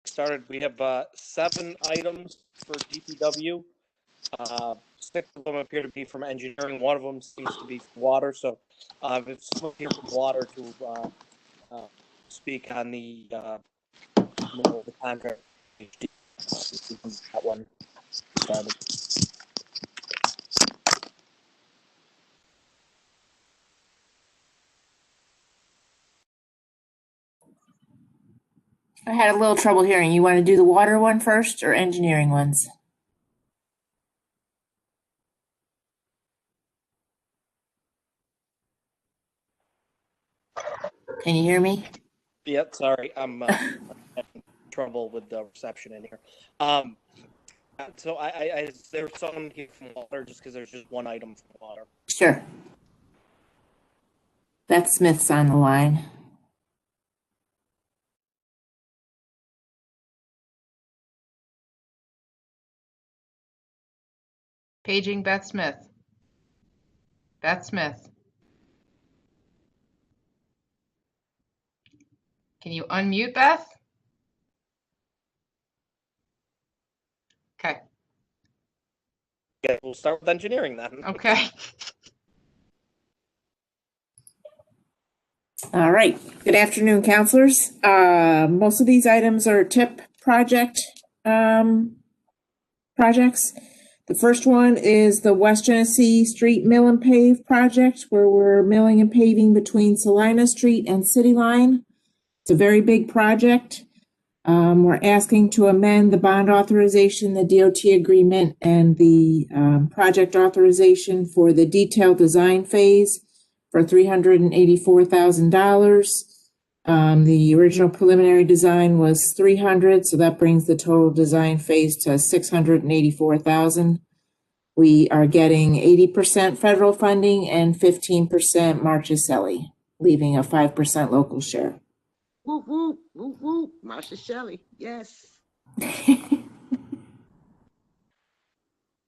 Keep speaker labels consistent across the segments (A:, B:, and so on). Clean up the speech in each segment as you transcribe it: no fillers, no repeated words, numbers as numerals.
A: started. We have 7 items for DPW. 6 of them appear to be from engineering. One of them seems to be from water. So if someone here from water to speak on the contract, that one started.
B: I had a little trouble hearing. You want to do the water one first or engineering ones? Can you hear me?
A: Yep, sorry. I'm having trouble with the reception in here. So I there's someone here from water just because there's just one item from water.
B: Sure. Beth Smith's on the line.
C: Paging Beth Smith. Beth Smith. Can you unmute Beth? Okay.
A: Yeah, we'll start with engineering then.
C: Okay.
B: All right. Good afternoon, counselors. Most of these items are TIP projects. The first one is the West Genesee Street Mill and Pave project, where we're milling and paving between Salina Street and City Line. It's a very big project. We're asking to amend the bond authorization, the DOT agreement, and the project authorization for the detailed design phase for $384,000. The original preliminary design was $300,000, so that brings the total design phase to $684,000. We are getting 80% federal funding and 15% Marchicelli, leaving a 5% local share.
D: Woo, woo, woo, woo, Marsha Shelley, yes.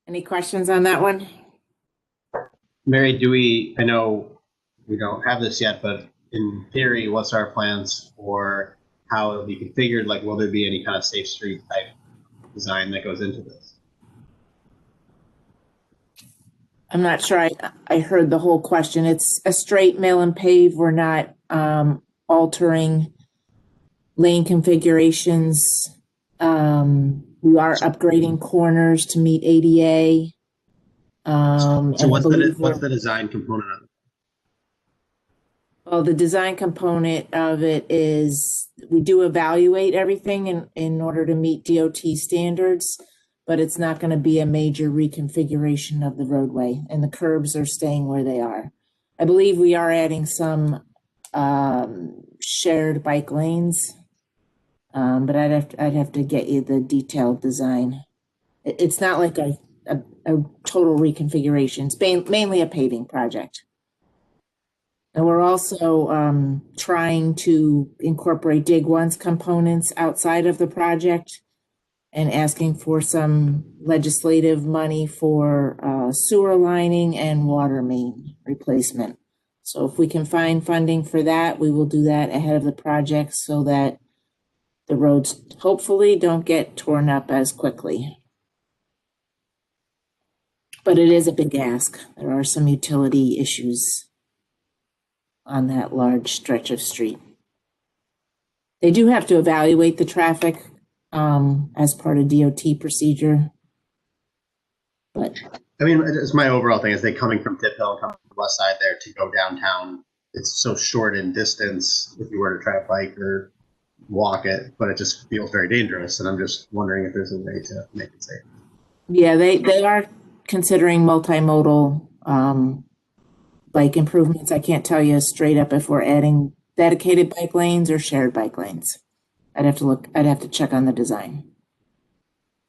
B: Any questions on that one?
E: Mary, I know we don't have this yet, but in theory, what's our plans for how it'll be configured? Like, will there be any kind of safe street type design that goes into this?
B: I'm not sure I heard the whole question. It's a straight mill and pave. We're not altering lane configurations. We are upgrading corners to meet ADA.
E: So what's the design component of it?
B: Well, the design component of it is we do evaluate everything in order to meet DOT standards, but it's not going to be a major reconfiguration of the roadway, and the curbs are staying where they are. I believe we are adding some shared bike lanes, but I'd have to get you the detailed design. It's not like a total reconfiguration. It's mainly a paving project. And we're also trying to incorporate Dig Once components outside of the project and asking for some legislative money for sewer lining and water main replacement. So if we can find funding for that, we will do that ahead of the project so that the roads hopefully don't get torn up as quickly. But it is a big ask. There are some utility issues on that large stretch of street. They do have to evaluate the traffic as part of DOT procedure. But
E: I mean, it's my overall thing is they coming from Tip Hill and coming from the west side there to go downtown. It's so short in distance if you were to try to bike or walk it, but it just feels very dangerous. And I'm just wondering if there's a way to make it safe.
B: Yeah, they are considering multimodal bike improvements. I can't tell you straight up if we're adding dedicated bike lanes or shared bike lanes. I'd have to check on the design.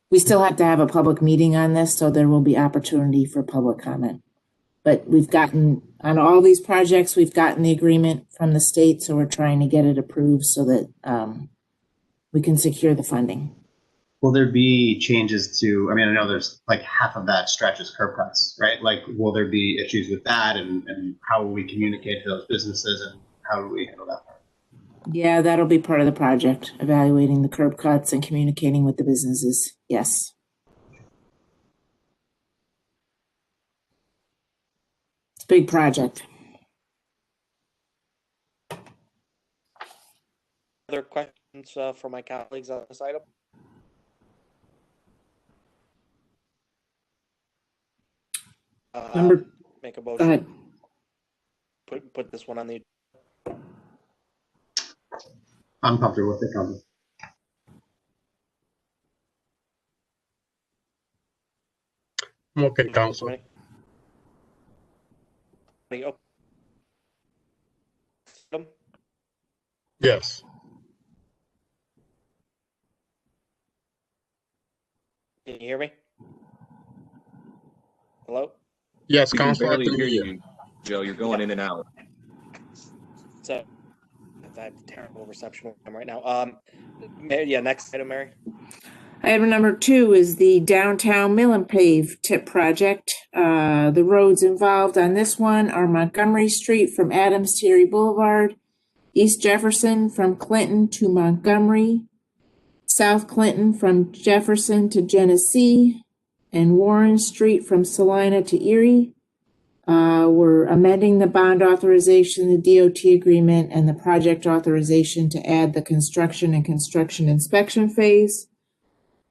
B: We still have to have a public meeting on this, so there will be opportunity for public comment. But we've gotten, on all these projects, we've gotten the agreement from the state, so we're trying to get it approved so that we can secure the funding.
E: Will there be changes to, I mean, I know there's like half of that stretch is curb cuts, right? Like, will there be issues with that, and how will we communicate to those businesses, and how do we handle that part?
B: Yeah, that'll be part of the project, evaluating the curb cuts and communicating with the businesses. Yes. It's a big project.
A: Other questions for my colleagues on this item? Make a
B: Go
A: motion.
B: ahead.
A: Put this one on the.
E: I'm comfortable with it coming.
F: I'm okay, Council. Yes.
A: Can you hear me? Hello?
F: Yes,
G: We can
F: Council, I
G: barely
F: can
G: hear
F: hear you.
G: you, Joe. You're going in and out.
A: So I have terrible reception right now. Yeah, next item, Mary.
B: Item number 2 is the downtown Milan Pave tip project. The roads involved on this one are Montgomery Street from Adams to Erie Boulevard, East Jefferson from Clinton to Montgomery, South Clinton from Jefferson to Genesee, and Warren Street from Salina to Erie. We're amending the bond authorization, the DOT agreement, and the project authorization to add the construction and construction inspection phase.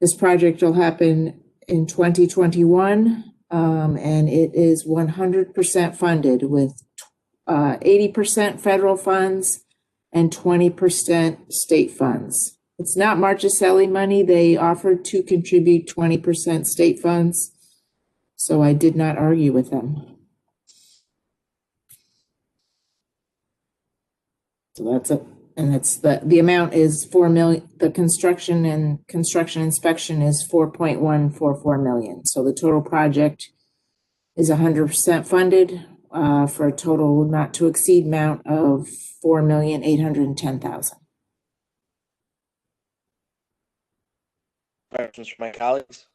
B: This project will happen in 2021, and it is 100% funded with 80% federal funds and 20% state funds. It's not Marchicelli money. They offered to contribute 20% state funds, so I did not argue with them. So that's it. And it's the amount is 4 million. The construction and construction inspection is 4.144 million. So the total project is 100% funded for a total not to exceed amount of 4,810,000.
A: Questions from my colleagues?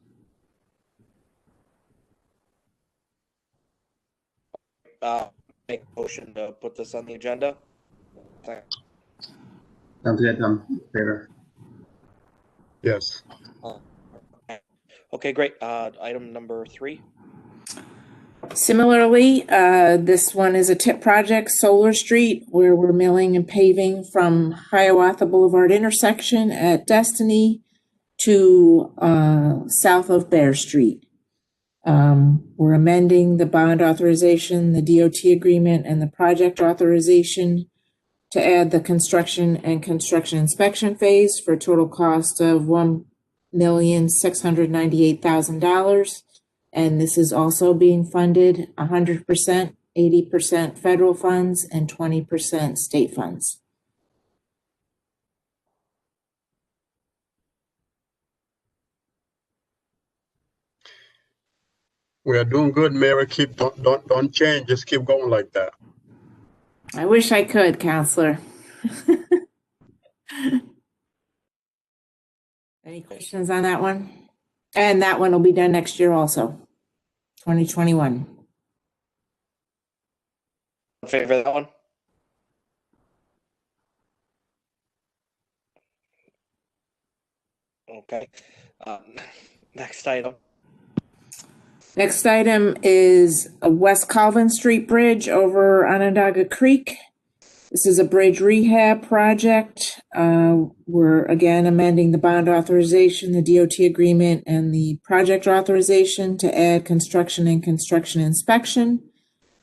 A: Make a motion to put this on the agenda.
E: Sounds good. I'm in favor.
F: Yes.
A: Okay, great. Item number 3.
B: Similarly, this one is a tip project, Solar Street, where we're milling and paving from Hiawatha Boulevard intersection at Destiny to south of Bear Street. We're amending the bond authorization, the DOT agreement, and the project authorization to add the construction and construction inspection phase for a total cost of $1,698,000. And this is also being funded 100%, 80% federal funds, and 20% state funds.
F: We are doing good, Mary. Don't change. Just keep going like that.
B: I wish I could, Counselor. Any questions on that one? And that one will be done next year also, 2021.
A: In favor of that one? Okay. Next item.
B: Next item is a West Colvin Street Bridge over Onondaga Creek. This is a bridge rehab project. We're again amending the bond authorization, the DOT agreement, and the project authorization to add construction and construction inspection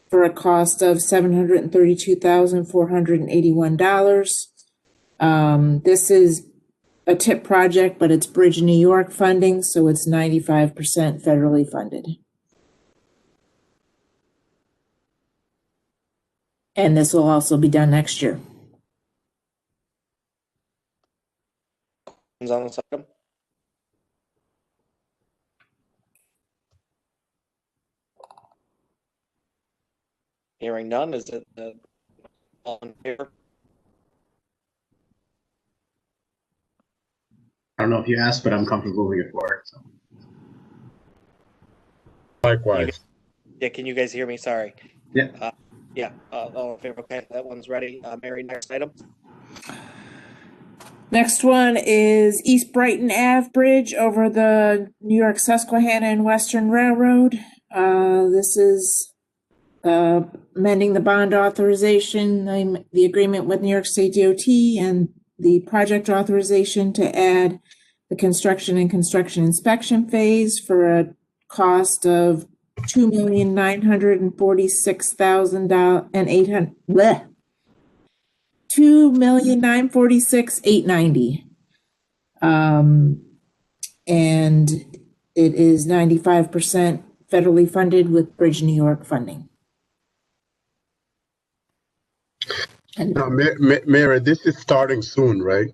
B: for a cost of $732,481. This is a TIP project, but it's Bridge New York funding, so it's 95% federally funded. And this will also be done next year.
A: On this item? Hearing none, is it all in favor?
E: I don't know if you asked, but I'm comfortable moving it forward. So.
F: Likewise.
A: Yeah, can you guys hear me? Sorry.
E: Yeah.
A: Yeah, all in favor. Okay, that one's ready. Mary, next item.
B: Next one is East Brighton Ave Bridge over the New York Susquehanna and Western Railroad. This is amending the bond authorization, the agreement with New York State DOT, and the project authorization to add the construction and construction inspection phase for a cost of $2,946,800. $2,946,890. And it is 95% federally funded with Bridge New York funding. And
F: Now, Mary, this is starting soon, right?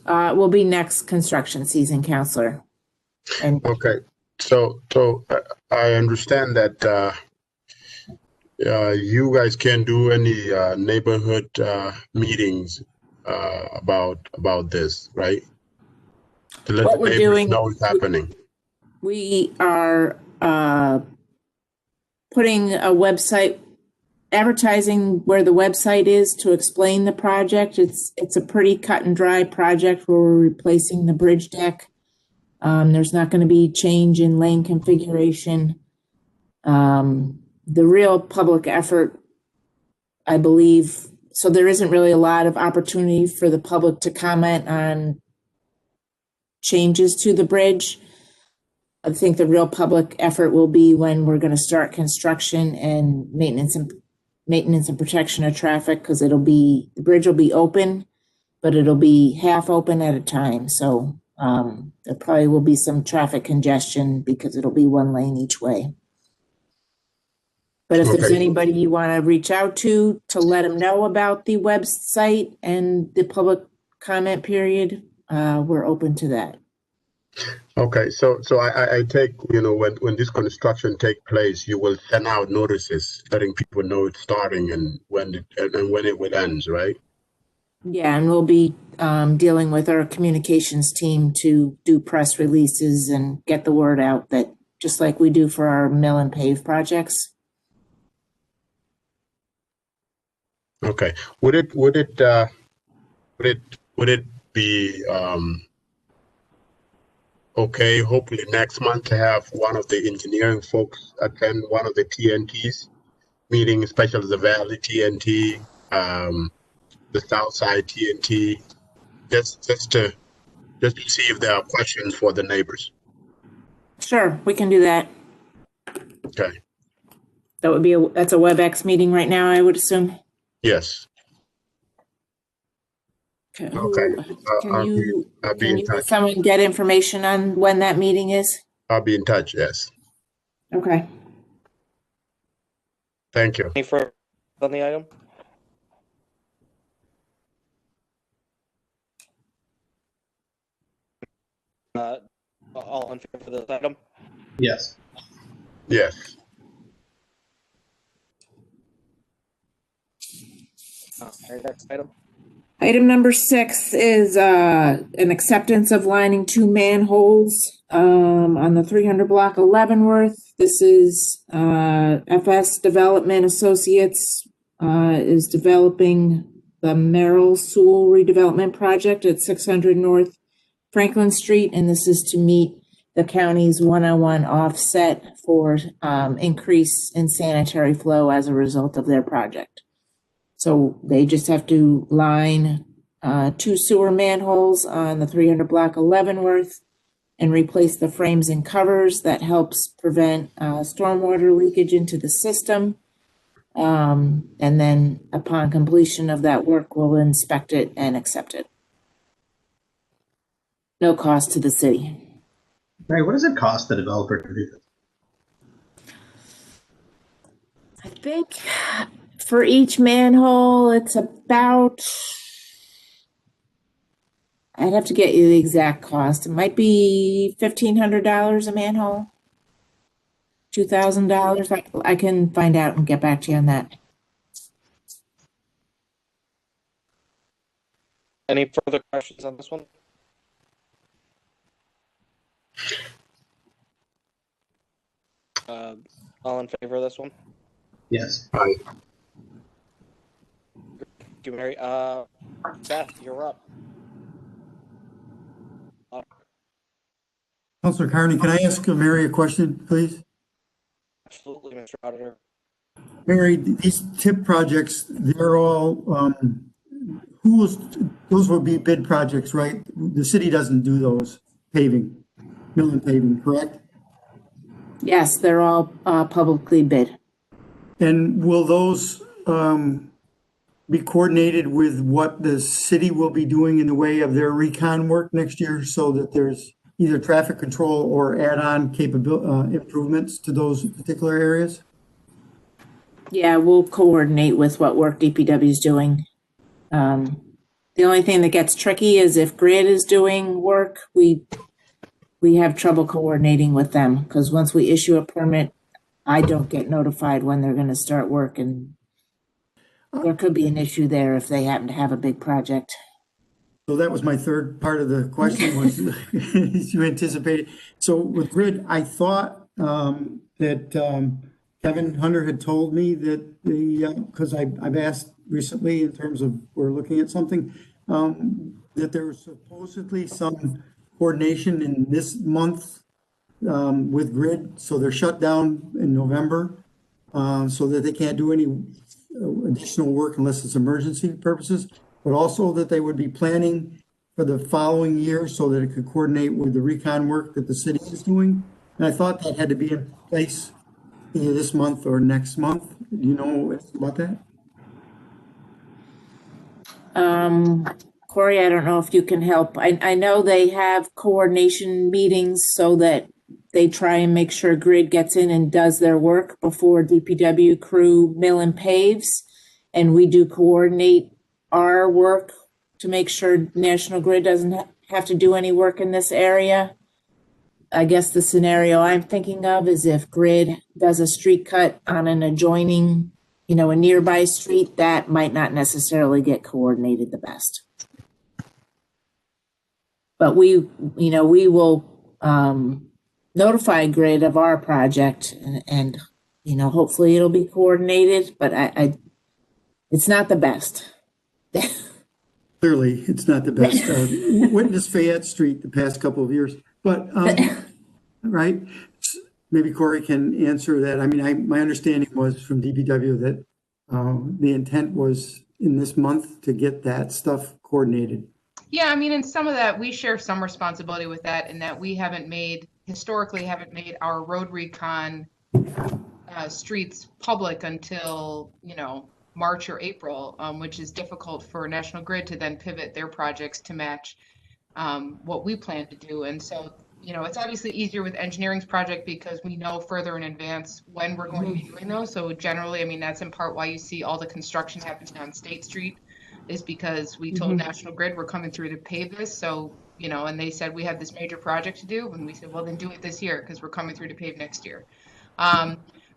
B: it will be next construction season, Counselor. And
F: Okay. So I understand that you guys can't do any neighborhood meetings about this, right? To let
B: what
F: the
B: we're
F: neighbors
B: doing,
F: know what's happening.
B: we are putting a website, advertising where the website is to explain the project. It's a pretty cut and dry project where we're replacing the bridge deck. There's not going to be change in lane configuration. The real public effort, I believe, so there isn't really a lot of opportunity for the public to comment on changes to the bridge. I think the real public effort will be when we're going to start construction and maintenance and protection of traffic, because the bridge will be open, but it'll be half open at a time. So there probably will be some traffic congestion because it'll be one lane each way. But if there's
F: Okay.
B: anybody you want to reach out to let them know about the website and the public comment period, we're open to that.
F: Okay, so I take, when this construction take place, you will send out notices letting people know it's starting and when it will end, right?
B: Yeah, and we'll be dealing with our communications team to do press releases and get the word out, that just like we do for our mill and pave projects.
F: Okay. Would it be okay, hopefully next month, to have one of the engineering folks attend one of the TNTs meeting, especially the Valley TNT, the South Side TNT, just to see if there are questions for the neighbors.
B: Sure, we can do that.
F: Okay.
B: That's a WebEx meeting right now, I would assume.
F: Yes.
B: Okay.
F: Okay. I'll be in touch.
B: Someone get information on when that meeting is?
F: I'll be in touch. Yes.
B: Okay.
F: Thank you.
A: Any further on the item? All in favor of this item?
E: Yes.
F: Yes.
A: Okay, next item.
B: Item number 6 is an acceptance of lining 2 manholes on the 300 block of Leavenworth. This is FS Development Associates is developing the Merrill Sewell redevelopment project at 600 North Franklin Street, and this is to meet the county's 101 offset for increase in sanitary flow as a result of their project. So they just have to line 2 sewer manholes on the 300 block of Leavenworth and replace the frames and covers. That helps prevent stormwater leakage into the system. And then upon completion of that work, we'll inspect it and accept it. No cost to the city.
E: Mary, what does it cost the developer to do this?
B: I think for each manhole, it's about, I'd have to get you the exact cost. It might be $1,500 a manhole, $2,000. I can find out and get back to you on that.
A: Any further questions on this one? All in favor of this one?
E: Yes.
F: Aye.
A: Thank you, Mary. Beth, you're up.
H: Councilor Carney, can I ask Mary a question, please?
A: Absolutely, Mr. Auditor.
H: Mary, these TIP projects, they're all, those will be bid projects, right? The city doesn't do those paving, Milan paving, correct?
B: Yes, they're all publicly bid.
H: And will those be coordinated with what the city will be doing in the way of their recon work next year so that there's either traffic control or add-on capability improvements to those particular areas?
B: Yeah, we'll coordinate with what work DPW is doing. The only thing that gets tricky is if Grid is doing work, we have trouble coordinating with them because once we issue a permit, I don't get notified when they're going to start work, and there could be an issue there if they happen to have a big project.
H: So that was my third part of the question was you anticipated. So with Grid, I thought that Kevin Hunter had told me that because I've asked recently in terms of we're looking at something, that there was supposedly some coordination in this month with Grid. So they're shut down in November so that they can't do any additional work unless it's emergency purposes, but also that they would be planning for the following year so that it could coordinate with the recon work that the city is doing. And I thought that had to be in place either this month or next month. Do you know about that?
B: Corey, I don't know if you can help. I know they have coordination meetings so that they try and make sure Grid gets in and does their work before DPW crew mill and paves. And we do coordinate our work to make sure National Grid doesn't have to do any work in this area. I guess the scenario I'm thinking of is if Grid does a street cut on an adjoining, a nearby street, that might not necessarily get coordinated the best. But we will notify Grid of our project and hopefully it'll be coordinated, but it's not the best.
H: Clearly, it's not the best. Witness Fayette Street the past couple of years, but right. Maybe Corey can answer that. I mean, my understanding was from DPW that the intent was in this month to get that stuff coordinated.
C: Yeah, I mean, and some of that, we share some responsibility with that in that we historically haven't made our road recon streets public until, March or April, which is difficult for National Grid to then pivot their projects to match what we plan to do. And so, it's obviously easier with engineering's project because we know further in advance when we're going to be doing those. So generally, I mean, that's in part why you see all the construction happening on State Street is because we told National Grid we're coming through to pave this. So, and they said we have this major project to do. And we said, well, then do it this year because we're coming through to pave next year.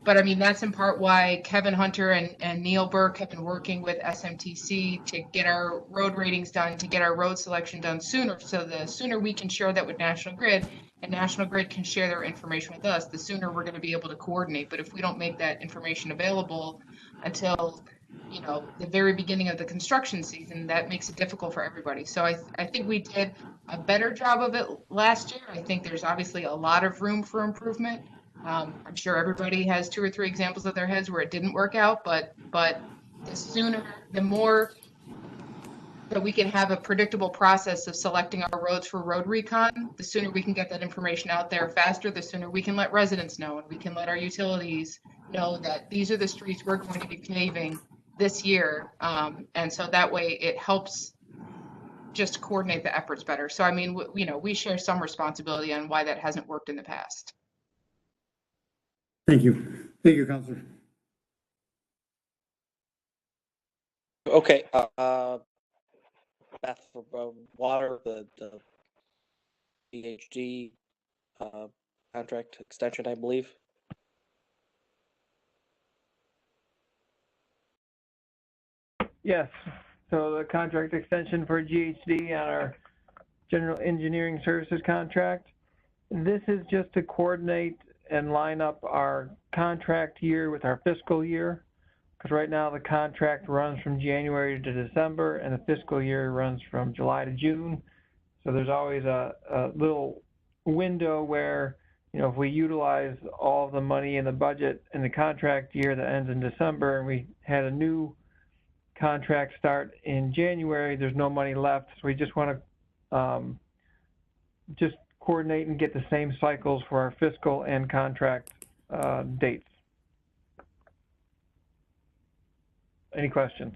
C: But I mean, that's in part why Kevin Hunter and Neil Burke have been working with SMTC to get our road ratings done, to get our road selection done sooner. So the sooner we can share that with National Grid and National Grid can share their information with us, the sooner we're going to be able to coordinate. But if we don't make that information available until, the very beginning of the construction season, that makes it difficult for everybody. So I think we did a better job of it last year. I think there's obviously a lot of room for improvement. I'm sure everybody has 2 or 3 examples of their heads where it didn't work out, but the more that we can have a predictable process of selecting our roads for road recon, the sooner we can get that information out there faster, the sooner we can let residents know and we can let our utilities know that these are the streets we're going to be paving this year. And so that way it helps just coordinate the efforts better. So, I mean, we share some responsibility on why that hasn't worked in the past.
H: Thank you. Thank you, Councilor.
A: Okay, Beth, for water, the PhD contract extension, I believe.
I: Yes. So the contract extension for GHD on our general engineering services contract. This is just to coordinate and line up our contract year with our fiscal year. Because right now the contract runs from January to December and the fiscal year runs from July to June. So there's always a little window where, if we utilize all of the money in the budget in the contract year that ends in December, and we had a new contract start in January, there's no money left. So we just want to just coordinate and get the same cycles for our fiscal and contract dates. Any questions?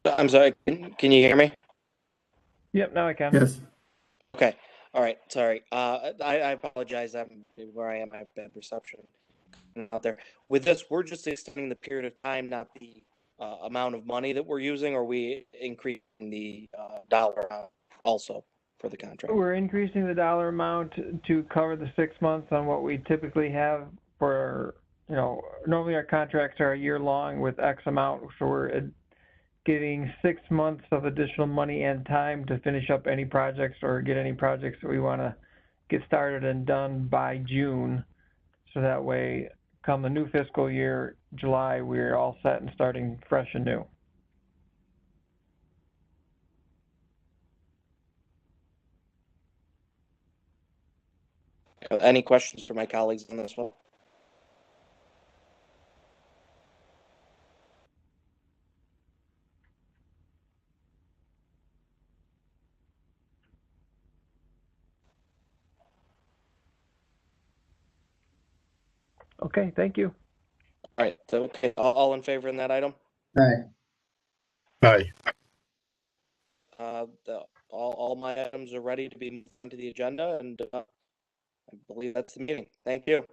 A: I'm sorry, can you hear me?
I: Yep, now I can.
H: Yes.
A: Okay, all right, sorry. I apologize, I'm where I am, I have bad reception out there. With this, we're just extending the period of time, not the amount of money that we're using, or are we increasing the dollar amount also for the contract?
I: We're increasing the dollar amount to cover the 6 months on what we typically have for, normally our contracts are a year long with X amount, so we're getting 6 months of additional money and time to finish up any projects or get any projects that we want to get started and done by June. So that way, come the new fiscal year, July, we're all set and starting fresh and new.
A: Any questions for my colleagues on this one?
I: Okay, thank you.
A: All right, so, okay, all in favor in that item?
E: Aye.
F: Aye.
A: All my items are ready to be moved to the agenda, and I believe that's the meeting. Thank you.